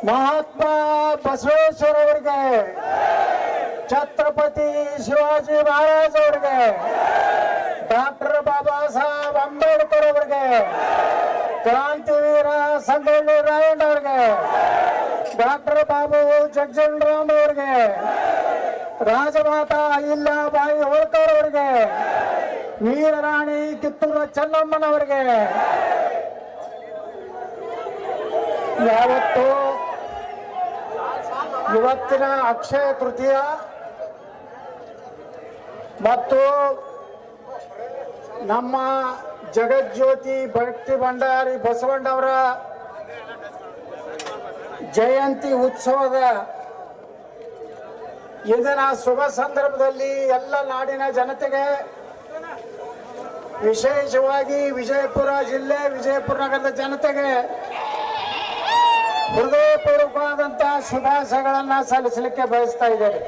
ಮಹಾತ್ಮ ಬಸವೇಶ್ವರ ಅವರಿಗೆ, ಛತ್ರಪತಿ ಶಿವಾಜಿ ಮಹಾರಾಜ್ ಅವರಿಗೆ, ಡಾಕ್ಟರ್ ಬಾಬಾ ಸಾಹೇಬ್ ಅಂಬೇಡ್ಕರ್ ಅವರಿಗೆ, ಕ್ರಾಂತಿವೀರ ಸಂಗೊಳ್ಳಿ ರಾಯಣ್ಣ ಅವರಿಗೆ, ಡಾಕ್ಟರ್ ಬಾಬು ಜಗಜೀವನರಾಮ್ ಅವರಿಗೆ, ರಾಜಮಾತಾ ಅಹಿಲ್ಯಾಬಾಯಿ ಹೋಳ್ಕರ್ ಅವರಿಗೆ, ವೀರರಾಣಿ ಕಿತ್ತೂರು ಚೆನ್ನಮ್ಮನವರಿಗೆ, ಯಾವತ್ತು ಇವತ್ತಿನ ಅಕ್ಷಯ ತೃತೀಯ ಮತ್ತು ನಮ್ಮ ಜಗಜ್ಯೋತಿ ಭಕ್ತಿ ಭಂಡಾರಿ ಬಸವಣ್ಣವರ ಜಯಂತಿ ಉತ್ಸವದ ಇಂದಿನ ಶುಭ ಸಂದರ್ಭದಲ್ಲಿ ಎಲ್ಲ ನಾಡಿನ ಜನತೆಗೆ, ವಿಶೇಷವಾಗಿ ವಿಜಯಪುರ ಜಿಲ್ಲೆ ವಿಜಯಪುರ ನಗರದ ಜನತೆಗೆ ಹೃದಯಪೂರ್ವಕವಾದಂತಹ ಶುಭಾಶಯಗಳನ್ನು ಸಲ್ಲಿಸಲಿಕ್ಕೆ ಬಯಸ್ತಾ ಇದ್ದೇನೆ.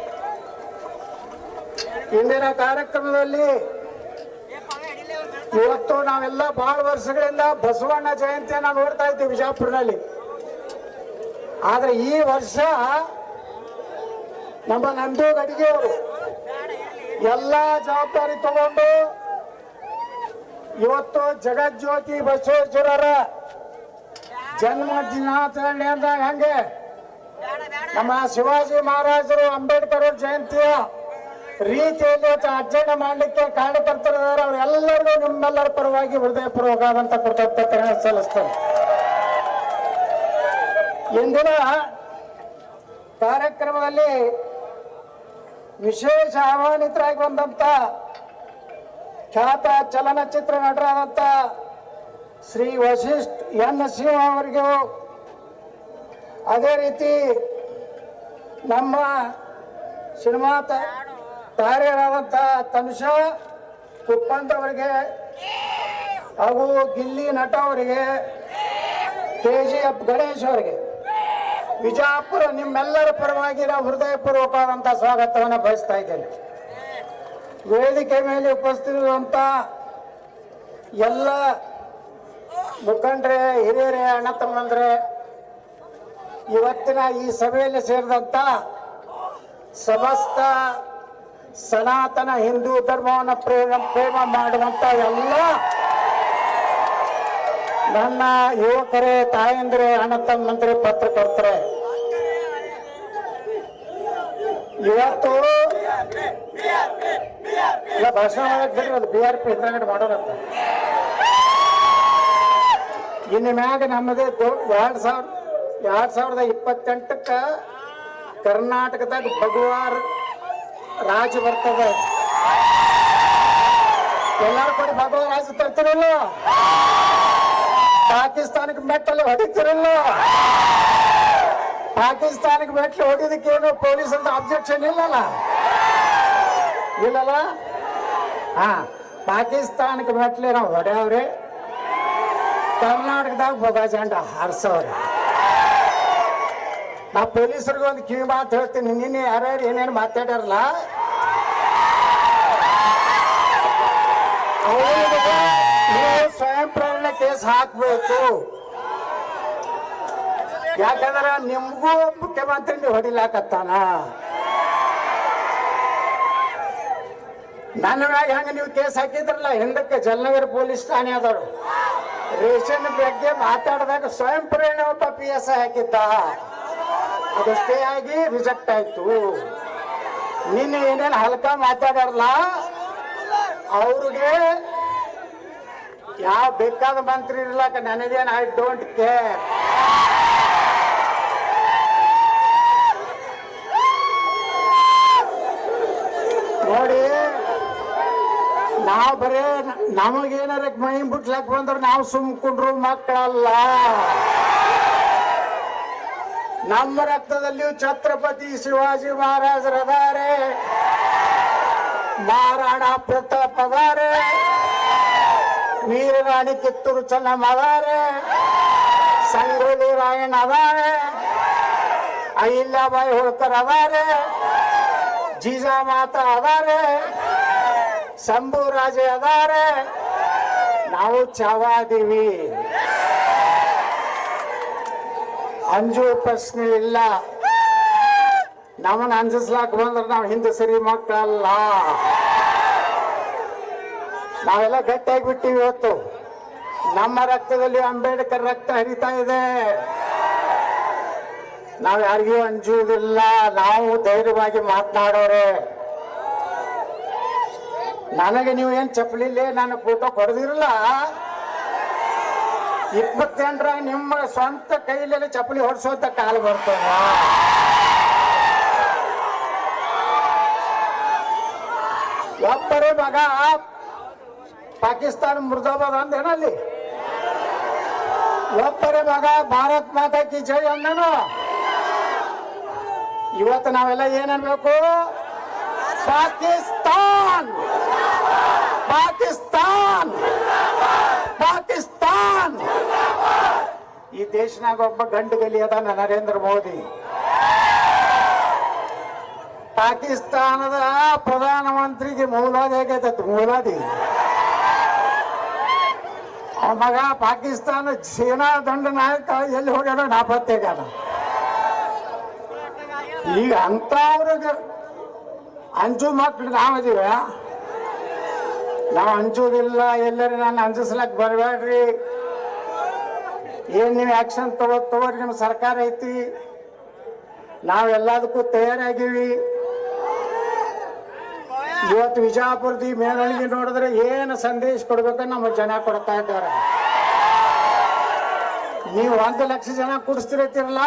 ಇಂದಿನ ಕಾರ್ಯಕ್ರಮದಲ್ಲಿ ಇವತ್ತು ನಾವೆಲ್ಲ ಬಹಳ ವರ್ಷಗಳಿಂದ ಬಸವಣ್ಣ ಜಯಂತಿಯನ್ನು ನೋಡ್ತಾ ಇದ್ದೀವಿ ವಿಜಯಪುರದಲ್ಲಿ. ಆದ್ರೆ ಈ ವರ್ಷ ನಮ್ಮ ನಂದು ಗಡಿಗೆಯವರು ಎಲ್ಲ ಜವಾಬ್ದಾರಿ ತಗೊಂಡು ಇವತ್ತು ಜಗಜ್ಯೋತಿ ಬಸವೇಶ್ವರರ ಜನ್ಮ ದಿನಾಚರಣೆ ಅಂದಾಗ ಹಂಗೆ ನಮ್ಮ ಶಿವಾಜಿ ಮಹಾರಾಜರು ಅಂಬೇಡ್ಕರ್ ಅವ್ರ ಜಯಂತಿಯ ರೀತಿಯಲ್ಲಿ ಆಚರಣೆ ಮಾಡಲಿಕ್ಕೆ ಕಾರ್ಯಕರ್ತರಿದ್ದಾರೆ. ಅವರೆಲ್ಲರಿಗೂ ನಿಮ್ಮೆಲ್ಲರ ಪರವಾಗಿ ಹೃದಯಪೂರ್ವಕವಾದಂತ ಕೃತಜ್ಞತೆಯನ್ನು ಸಲ್ಲಿಸ್ತೇನೆ. ಇಂದಿನ ಕಾರ್ಯಕ್ರಮದಲ್ಲಿ ವಿಶೇಷ ಆಹ್ವಾನಿತರಾಗಿ ಬಂದಂತ ಖ್ಯಾತ ಚಲನಚಿತ್ರ ನಟರಾದಂತ ಶ್ರೀ ವಶಿಷ್ಠ ಎನ್ ಸಿಂಹ ಅವರಿಗೂ, ಅದೇ ರೀತಿ ನಮ್ಮ ಸಿನಿಮಾ ತಾರೆಯರಾದಂಥ ತನುಷಾ ಕುಪ್ಪಂದ್ ಅವರಿಗೆ ಹಾಗೂ ಗಿಲ್ಲಿ ನಟ ಅವರಿಗೆ, KGF ಗಣೇಶ್ ಅವರಿಗೆ ವಿಜಯಪುರ ನಿಮ್ಮೆಲ್ಲರ ಪರವಾಗಿ ನಾವು ಹೃದಯಪೂರ್ವಕವಾದಂಥ ಸ್ವಾಗತವನ್ನು ಬಯಸ್ತಾ ಇದ್ದೇನೆ. ವೇದಿಕೆ ಮೇಲೆ ಉಪಸ್ಥಿತಿರುವಂಥ ಎಲ್ಲ ಮುಖಂಡರೇ, ಹಿರಿಯರೇ, ಅಣ್ಣ ತಮ್ಮಂದ್ರೆ, ಇವತ್ತಿನ ಈ ಸಭೆಯಲ್ಲಿ ಸೇರಿದಂತ ಸಮಸ್ತ ಸನಾತನ ಹಿಂದೂ ಧರ್ಮವನ್ನು ಪ್ರೇಮ ಮಾಡುವಂತ ಎಲ್ಲ ನನ್ನ ಯುವಕರೇ, ತಾಯಂದ್ರೆ, ಅಣ್ಣ ತಮ್ಮಂದ್ರೆ, ಪತ್ರಕರ್ತರೆ, ಇವತ್ತು ಭಾಷಣ ಮಾಡಕ್ BRP ಹಿಂದ್ರಗಡೆ ಮಾಡೋರಂತ. ಇನ್ನು ಮ್ಯಾಗ ನಮ್ಮದೇ 2028 ಕರ್ನಾಟಕದಾಗ ಭಗವಾನ್ ರಾಜ ಬರ್ತದೆ. ಎಲ್ಲರೂ ಕೂಡ ಭಗವಾನ್ ರಾಜ ತರ್ತಿರಲ್ಲ, ಪಾಕಿಸ್ತಾನಕ್ಕೆ ಮೆಟ್ಟಲ್ಲಿ ಹೊಡಿತಿರಲ್ಲ. ಪಾಕಿಸ್ತಾನಕ್ಕೆ ಮೆಟ್ಲು ಹೊಡಿಯೋದಕ್ಕೇನು ಪೊಲೀಸ್ ಅಂತ ಅಬ್ಜೆಕ್ಷನ್ ಇಲ್ಲಲ್ಲ. ಹಾ, ಪಾಕಿಸ್ತಾನಕ್ಕೆ ಮೆಟ್ಲೆ ನಾವು ಹೊಡೆಯವ್ರೆ, ಕರ್ನಾಟಕದಾಗ ಬೊಗ ಜಂಡ ಹಾರಿಸವ್ರೆ. ನಾ ಪೊಲೀಸರಿಗೆ ಒಂದು ಕಿವಿ ಮಾತು ಹೇಳ್ತೀನಿ. ನಿನ್ನೆ ಯಾರ್ಯಾರು ಏನೇನು ಮಾತಾಡ್ಯಾರಲ್ಲ, ನೀವು ಸ್ವಯಂ ಪ್ರೇರಣೆ ಕೇಸ್ ಹಾಕ್ಬೇಕು. ಯಾಕಂದ್ರೆ ನಿಮ್ಗೂ ಮುಖ್ಯಮಂತ್ರಿ ನೀವು ಹೊಡಿಲಾಕತ್ತಾನ. ನನ್ನ ಮ್ಯಾಗ ಹೆಂಗ ನೀವು ಕೇಸ್ ಹಾಕಿದ್ರಲ್ಲ, ಹಿಂದಕ್ಕೆ ಜಲನಗರ ಪೊಲೀಸ್ ಠಾಣೆ ಆದವರು ರೇಷನ್ ಬಗ್ಗೆ ಮಾತಾಡಿದಾಗ ಸ್ವಯಂ ಪ್ರೇರಣೆ ಒಬ್ಬ PSI ಹಾಕಿದ್ದ. ಅದು ಸ್ಟೇ ಆಗಿ ರಿಜೆಕ್ಟ್ ಆಯ್ತು. ನಿನ್ನೆ ಏನೇನು ಹಲ್ಕ ಮಾತಾಡಾರಲ್ಲ, ಅವ್ರಿಗೆ ಯಾವ ಬೇಕಾದ ಮಂತ್ರಿ ಇರ್ಲಾಕ ನನಗೇನು ಐ ಡೋಂಟ್ ಕೇರ್. ನೋಡಿ, ನಾವು ಬರೇ ನಮಗೇನಾರ ಮೈ ಬಿಟ್ಲಕ್ ಬಂದ್ರೆ ನಾವು ಸುಮ್ಕೊಂಡ್ರು ಮಕ್ಕಳಲ್ಲ. ನಮ್ಮ ರಕ್ತದಲ್ಲಿಯೂ ಛತ್ರಪತಿ ಶಿವಾಜಿ ಮಹಾರಾಜರದಾರೆ, ಮಹಾರಾಣಾ ಪ್ರತಾಪ್ ಅದಾರೆ, ವೀರರಾಣಿ ಕಿತ್ತೂರು ಚೆನ್ನಮ್ಮ ಅದಾರೆ, ಸಂಗೊಳ್ಳಿ ರಾಯಣ್ಣ ಅದಾರೆ, ಅಹಿಲ್ಯಾಬಾಯಿ ಹೋಳ್ಕರ್ ಅದಾರೆ, ಜೀಜಾಮಾತಾ ಅದಾರೆ, ಶಂಭು ರಾಜೆ ಅದಾರೆ, ನಾವು ಚಾವಾದೀವಿ. ಅಂಜು ಪ್ರಶ್ನೆ ಇಲ್ಲ. ನಮ್ಮನ್ನ ಅಂಜಿಸ್ಲಾಕ್ ಬಂದ್ರೆ ನಾವು ಹಿಂದೆ ಸರಿ ಮಕ್ಕಳಲ್ಲ. ನಾವೆಲ್ಲ ಗಟ್ಟಿಯಾಗಿ ಬಿಟ್ಟಿವಿ. ಇವತ್ತು ನಮ್ಮ ರಕ್ತದಲ್ಲಿ ಅಂಬೇಡ್ಕರ್ ರಕ್ತ ಹರಿತಾ ಇದೆ. ನಾವು ಯಾರಿಗೂ ಅಂಜುವುದಿಲ್ಲ. ನಾವು ಧೈರ್ಯವಾಗಿ ಮಾತನಾಡೋರೆ. ನನಗೆ ನೀವು ಏನ್ ಚಪ್ಪಲಿಲ್ಲೇ ನಾನು ಫೋಟೋ ಕೊಡದಿರಲ್ಲ. 28 ನಿಮ್ಮ ಸ್ವಂತ ಕೈಯಲ್ಲಿ ಚಪ್ಪಲಿ ಹೊಡ್ಸೋಂತ ಕಾಲ ಬರ್ತದ. ಒಬ್ಬರೇ ಮಗ ಪಾಕಿಸ್ತಾನ ಮುರ್ದಾಬಾದ್ ಅಂದೇನಲ್ಲಿ. ಒಬ್ಬರೇ ಮಗ ಭಾರತ್ ಮಾತಾ ಕಿ ಜೈ ಅಂದನು. ಇವತ್ತು ನಾವೆಲ್ಲ ಏನನ್ಬೇಕು? ಪಾಕಿಸ್ತಾನ್ ಪಾಕಿಸ್ತಾನ್ ಪಾಕಿಸ್ತಾನ್. ಈ ದೇಶನಾಗ ಒಬ್ಬ ಗಂಡು ಗಲಿ ಅದಾನ, ನರೇಂದ್ರ ಮೋದಿ. ಪಾಕಿಸ್ತಾನದ ಪ್ರಧಾನಮಂತ್ರಿಗೆ ಮೌಲಾದಿ ಆಗೈತತ್. ಮೌಲಾದಿ ಅವ ಮಗ ಪಾಕಿಸ್ತಾನ ಸೇನಾ ದಂಡ ನಾಯಕ ಎಲ್ಲಿ ಹೋಗ್ಯಾನ? ನಾಪತ್ತೆಗಾನ. ಈಗ ಅಂತವ್ರಿಗೆ ಅಂಜು ಮಕ್ಳು ನಾವದೀವ. ನಾವು ಅಂಜುವುದಿಲ್ಲ. ಎಲ್ಲರೂ ನಾನು ಅಂಜಿಸ್ಲಕ್ ಬರಬೇಡ್ರಿ. ಏನ್ ನೀವು ಆಕ್ಷನ್ ತಗೋರಿ. ನಿಮ್ಮ ಸರ್ಕಾರ ಐತಿ, ನಾವೆಲ್ಲದಕ್ಕೂ ತಯಾರಾಗಿವಿ. ಇವತ್ತು ವಿಜಯಪುರದ ಮೆರವಣಿಗೆ ನೋಡಿದ್ರೆ ಏನು ಸಂದೇಶ ಕೊಡ್ಬೇಕಂತ ನಮ್ಮ ಜನ ಕೊಡ್ತಾ ಇದ್ದಾರೆ. ನೀವು 1 ಲಕ್ಷ ಜನ ಕೂಡಿಸ್ತಿರತ್ತಿರಲ್ಲ,